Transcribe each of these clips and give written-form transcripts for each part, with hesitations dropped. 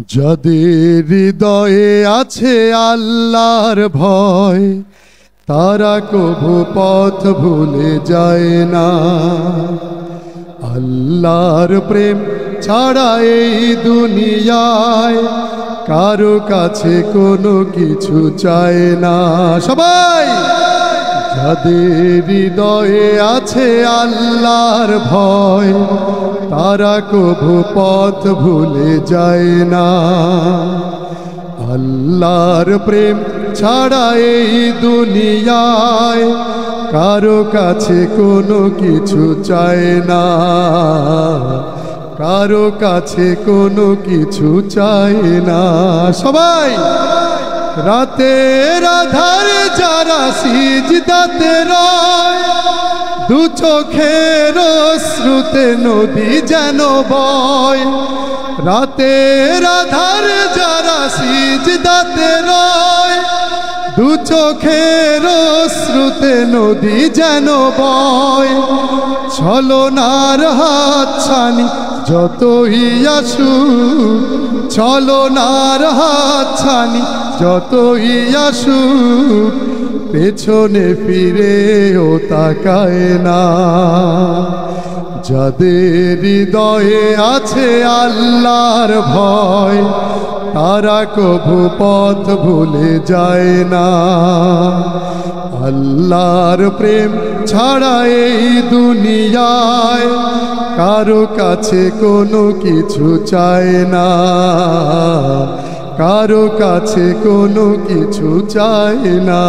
যাদের হৃদয়ে আছে আল্লাহর ভয়, তারা কভু পথ ভুলে যায় না। আল্লাহর প্রেম ছাড়া এই দুনিয়ায় কারো কাছে কোনো কিছু চায় না। সবাই যাদের হৃদয়ে আছে আল্লাহর ভয়, তারা কভু পথ ভুলে যায় না। আল্লাহর প্রেম ছাড়া এই দুনিয়ায় কারো কাছে কোনো কিছু চায় না, কারো কাছে কোনো কিছু চায় না। সবাই রাতের আধারে যারা সিজদাতে রয়, দু চোখের অশ্রুতে নদী যেন বয়। রাতের আধারে যারা সিজদাতে রয়, দু চোখের অশ্রুতে নদী যেন বয়। ছলনার হাতছানি যতই আসুক, ছলনার হাতছানি যতই আসুক, পেছনে ফিরেও তাকায় না। যাদের হৃদয়ে আছে আল্লাহর ভয়, তারা কভু পথ ভুলে যায় না। আল্লাহর প্রেম ছাড়া এই দুনিয়ায় কারো কাছে কোনো কিছু চায় না, কারো কাছে কোনো কিছু চায় না।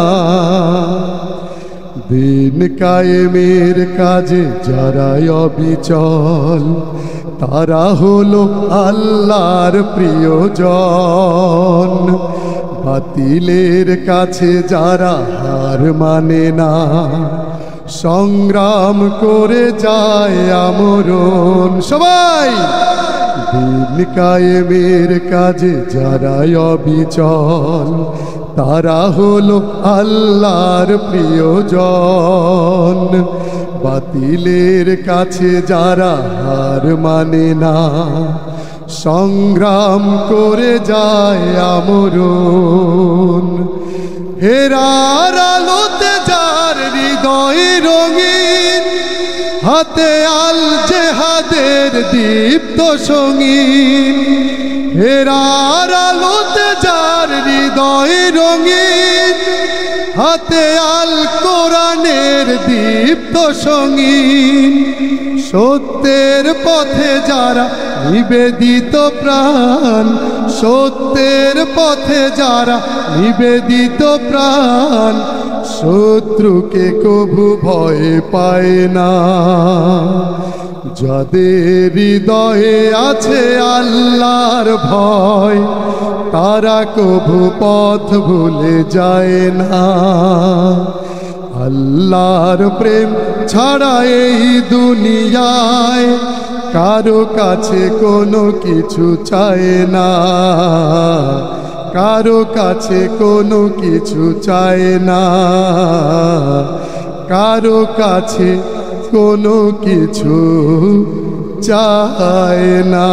দিন কায়েমের কাজে যারা অবিচল, তারা হলো আল্লাহর প্রিয়জন। বাতিলের কাছে যারা হার মানে না, সংগ্রাম করে যায় আমরণ। সবাই দিন কায়েমের কাজে যারা অবিচল, তারা হলো আল্লাহর প্রিয়জন। বাতিলের কাছে যারা হার মানে না, সংগ্রাম করে যায় আমরণ। হেরার আলোতে যার হৃদয় রঙিন, হাতে আল জেহাদের দীপ্ত সঙ্গীন। হেরার আলোতে যার হৃদয় রঙিন, হাতে আল কোরআনের দীপ্ত সঙ্গীন। সত্যের পথে যারা নিবেদিত প্রাণ, সত্যের পথে যারা নিবেদিত প্রাণ, শত্রুকে কভু ভয় পায় না। যাদের হৃদয়ে আছে আল্লাহর ভয়, তারা কভু পথ ভুলে যায় না। আল্লাহর প্রেম ছাড়া এই দুনিয়ায় কারো কাছে কোনো কিছু চায় না, কারো কাছে কোনো কিছু চায় না, কারো কাছে কোনো কিছু চায় না।